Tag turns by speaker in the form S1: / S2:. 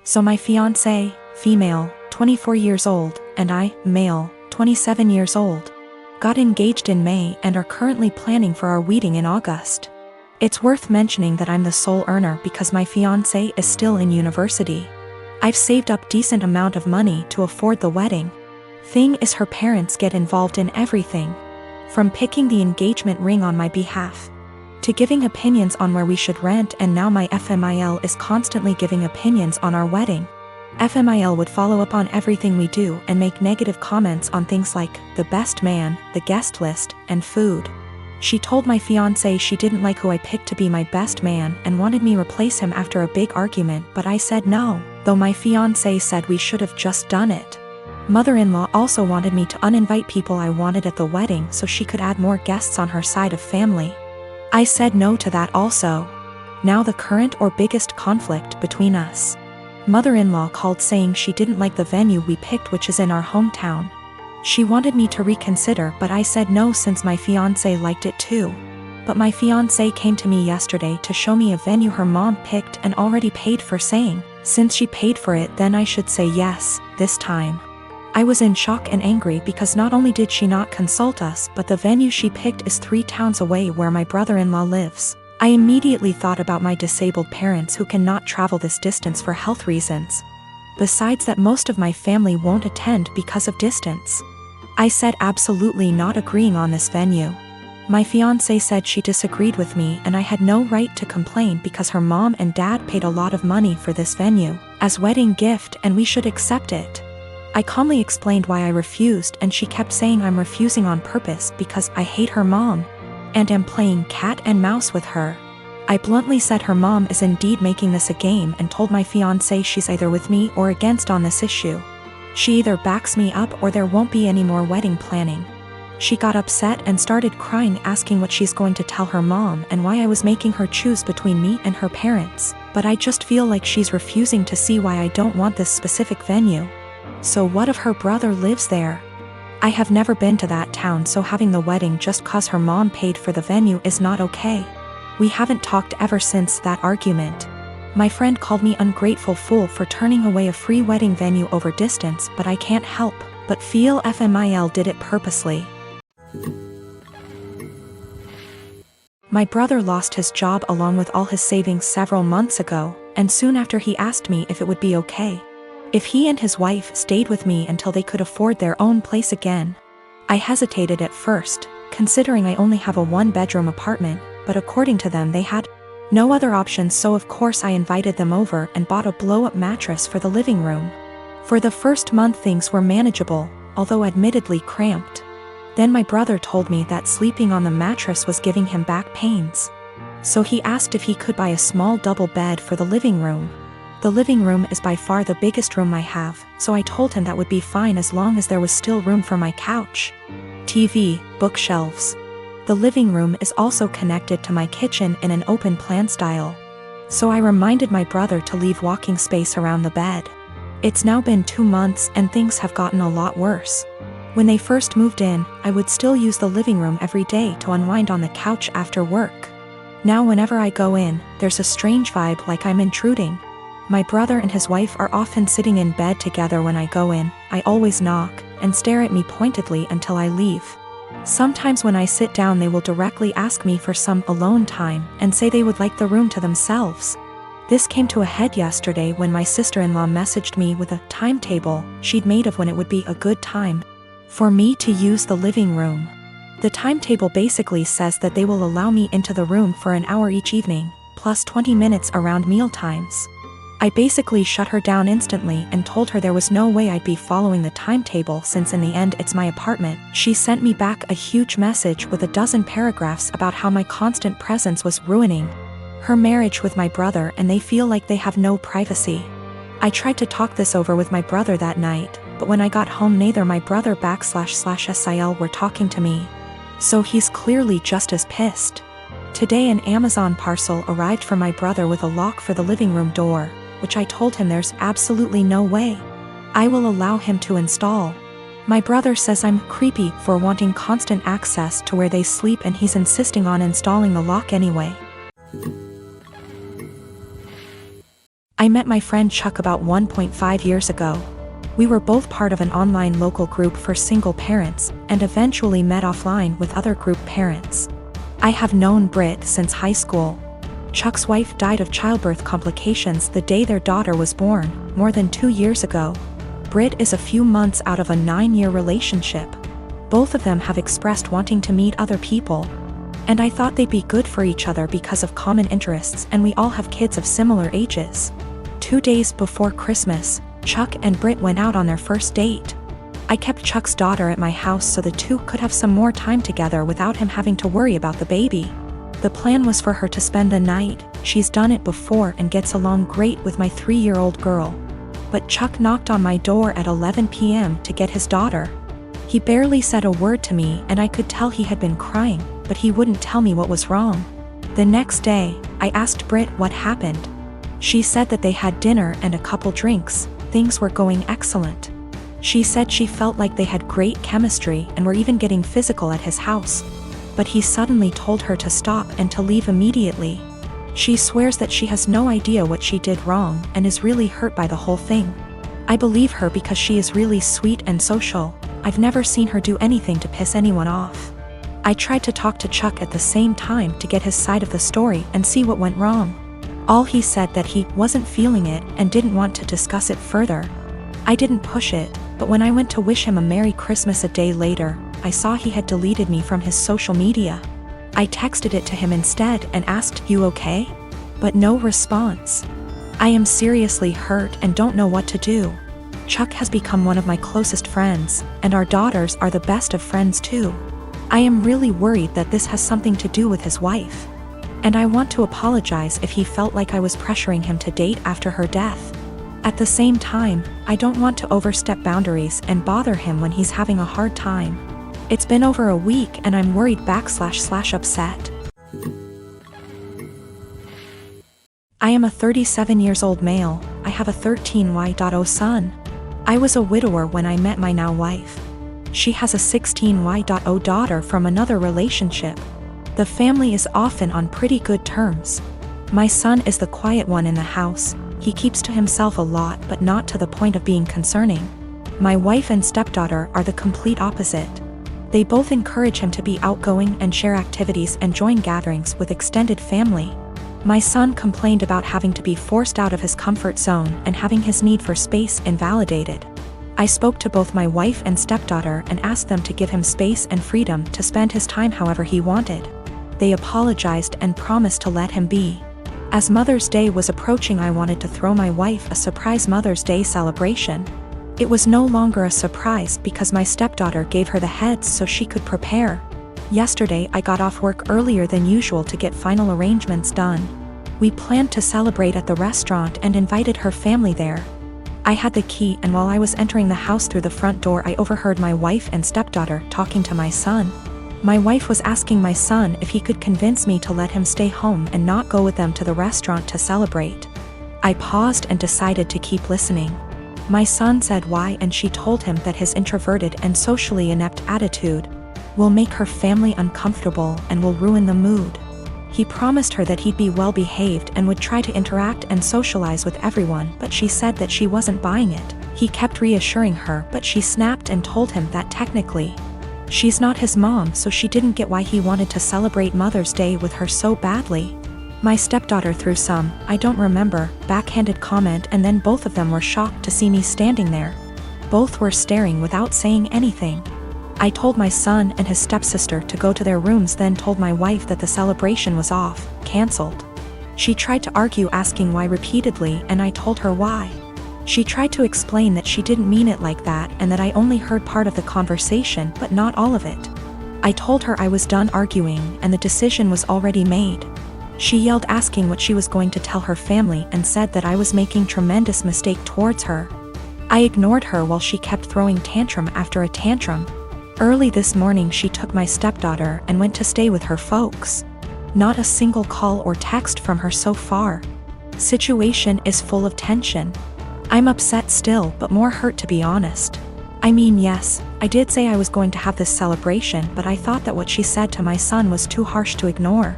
S1: So my fiancé, female, 24 years old, and I, male, 27 years old, got engaged in May and are currently planning for our wedding in August. It's worth mentioning that I'm the sole earner because my fiancé is still in university. I've saved up decent amount of money to afford the wedding. Thing is, her parents get involved in everything, from picking the engagement ring on my behalf, to giving opinions on where we should rent, and now my FMIL is constantly giving opinions on our wedding. FMIL would follow up on everything we do and make negative comments on things like the best man, the guest list, and food. She told my fiancé she didn't like who I picked to be my best man and wanted me replace him after a big argument, but I said no, though my fiancé said we should have just done it. Mother-in-law also wanted me to uninvite people I wanted at the wedding so she could add more guests on her side of family. I said no to that also. Now the current or biggest conflict between us. Mother-in-law called saying she didn't like the venue we picked, which is in our hometown. She wanted me to reconsider, but I said no since my fiancé liked it too. But my fiancé came to me yesterday to show me a venue her mom picked and already paid for, saying, since she paid for it then I should say yes, this time. I was in shock and angry because not only did she not consult us, but the venue she picked is 3 towns away where my brother-in-law lives. I immediately thought about my disabled parents who cannot travel this distance for health reasons. Besides that, most of my family won't attend because of distance. I said absolutely not, agreeing on this venue. My fiancé said she disagreed with me and I had no right to complain because her mom and dad paid a lot of money for this venue as wedding gift and we should accept it. I calmly explained why I refused, and she kept saying I'm refusing on purpose because I hate her mom and am playing cat and mouse with her. I bluntly said her mom is indeed making this a game and told my fiancé she's either with me or against on this issue. She either backs me up or there won't be any more wedding planning. She got upset and started crying, asking what she's going to tell her mom and why I was making her choose between me and her parents, but I just feel like she's refusing to see why I don't want this specific venue. So what if her brother lives there? I have never been to that town, so having the wedding just cause her mom paid for the venue is not okay. We haven't talked ever since that argument. My friend called me ungrateful fool for turning away a free wedding venue over distance, but I can't help but feel FMIL did it purposely. My brother lost his job along with all his savings several months ago, and soon after he asked me if it would be okay if he and his wife stayed with me until they could afford their own place again. I hesitated at first, considering I only have a 1-bedroom apartment, but according to them they had no other options, so of course I invited them over and bought a blow-up mattress for the living room. For the first month things were manageable, although admittedly cramped. Then my brother told me that sleeping on the mattress was giving him back pains. So he asked if he could buy a small double bed for the living room. The living room is by far the biggest room I have, so I told him that would be fine as long as there was still room for my couch, TV, bookshelves. The living room is also connected to my kitchen in an open plan style. So I reminded my brother to leave walking space around the bed. It's now been 2 months and things have gotten a lot worse. When they first moved in, I would still use the living room every day to unwind on the couch after work. Now whenever I go in, there's a strange vibe like I'm intruding. My brother and his wife are often sitting in bed together when I go in. I always knock and stare at me pointedly until I leave. Sometimes when I sit down they will directly ask me for some alone time and say they would like the room to themselves. This came to a head yesterday when my sister-in-law messaged me with a timetable she'd made of when it would be a good time for me to use the living room. The timetable basically says that they will allow me into the room for an hour each evening, plus 20 minutes around meal times. I basically shut her down instantly and told her there was no way I'd be following the timetable since in the end it's my apartment. She sent me back a huge message with a dozen paragraphs about how my constant presence was ruining her marriage with my brother and they feel like they have no privacy. I tried to talk this over with my brother that night, but when I got home neither my brother //SIL were talking to me. So he's clearly just as pissed. Today an Amazon parcel arrived for my brother with a lock for the living room door, which I told him there's absolutely no way I will allow him to install. My brother says I'm creepy for wanting constant access to where they sleep and he's insisting on installing the lock anyway. I I met my friend Chuck about 1.5 years ago. We were both part of an online local group for single parents, and eventually met offline with other group parents. I have known Britt since high school. Chuck's wife died of childbirth complications the day their daughter was born, more than 2 years ago. Britt is a few months out of a 9-year relationship. Both of them have expressed wanting to meet other people. And I thought they'd be good for each other because of common interests, and we all have kids of similar ages. 2 days before Christmas, Chuck and Britt went out on their first date. I kept Chuck's daughter at my house so the two could have some more time together without him having to worry about the baby. The plan was for her to spend the night. She's done it before and gets along great with my 3-year-old girl. But Chuck knocked on my door at 11 p.m. to get his daughter. He barely said a word to me, and I could tell he had been crying, but he wouldn't tell me what was wrong. The next day, I asked Britt what happened. She said that they had dinner and a couple drinks. Things were going excellent. She said she felt like they had great chemistry and were even getting physical at his house. But he suddenly told her to stop and to leave immediately. She swears that she has no idea what she did wrong and is really hurt by the whole thing. I believe her because she is really sweet and social. I've never seen her do anything to piss anyone off. I tried to talk to Chuck at the same time to get his side of the story and see what went wrong. All he said that he wasn't feeling it and didn't want to discuss it further. I didn't push it, but when I went to wish him a Merry Christmas a day later, I saw he had deleted me from his social media. I texted it to him instead and asked, "You okay?" But no response. I am seriously hurt and don't know what to do. Chuck has become one of my closest friends, and our daughters are the best of friends too. I am really worried that this has something to do with his wife. And I want to apologize if he felt like I was pressuring him to date after her death. At the same time, I don't want to overstep boundaries and bother him when he's having a hard time. It's been over a week and I'm worried / upset. I am a 37 years old male. I have a 13Y.0 son. I was a widower when I met my now wife. She has a 16Y.0 daughter from another relationship. The family is often on pretty good terms. My son is the quiet one in the house. He keeps to himself a lot, but not to the point of being concerning. My wife and stepdaughter are the complete opposite. They both encourage him to be outgoing and share activities and join gatherings with extended family. My son complained about having to be forced out of his comfort zone and having his need for space invalidated. I spoke to both my wife and stepdaughter and asked them to give him space and freedom to spend his time however he wanted. They apologized and promised to let him be. As Mother's Day was approaching, I wanted to throw my wife a surprise Mother's Day celebration. It was no longer a surprise because my stepdaughter gave her the heads so she could prepare. Yesterday I got off work earlier than usual to get final arrangements done. We planned to celebrate at the restaurant and invited her family there. I had the key, and while I was entering the house through the front door, I overheard my wife and stepdaughter talking to my son. My wife was asking my son if he could convince me to let him stay home and not go with them to the restaurant to celebrate. I paused and decided to keep listening. My son said why, and she told him that his introverted and socially inept attitude will make her family uncomfortable and will ruin the mood. He promised her that he'd be well behaved and would try to interact and socialize with everyone, but she said that she wasn't buying it. He kept reassuring her, but she snapped and told him that technically she's not his mom, so she didn't get why he wanted to celebrate Mother's Day with her so badly. My stepdaughter threw some, I don't remember, backhanded comment, and then both of them were shocked to see me standing there. Both were staring without saying anything. I told my son and his stepsister to go to their rooms, then told my wife that the celebration was off, cancelled. She tried to argue, asking why repeatedly, and I told her why. She tried to explain that she didn't mean it like that and that I only heard part of the conversation but not all of it. I told her I was done arguing and the decision was already made. She yelled, asking what she was going to tell her family, and said that I was making tremendous mistake towards her. I ignored her while she kept throwing tantrum after a tantrum. Early this morning she took my stepdaughter and went to stay with her folks. Not a single call or text from her so far. Situation is full of tension. I'm upset still, but more hurt, to be honest. I mean, yes, I did say I was going to have this celebration, but I thought that what she said to my son was too harsh to ignore.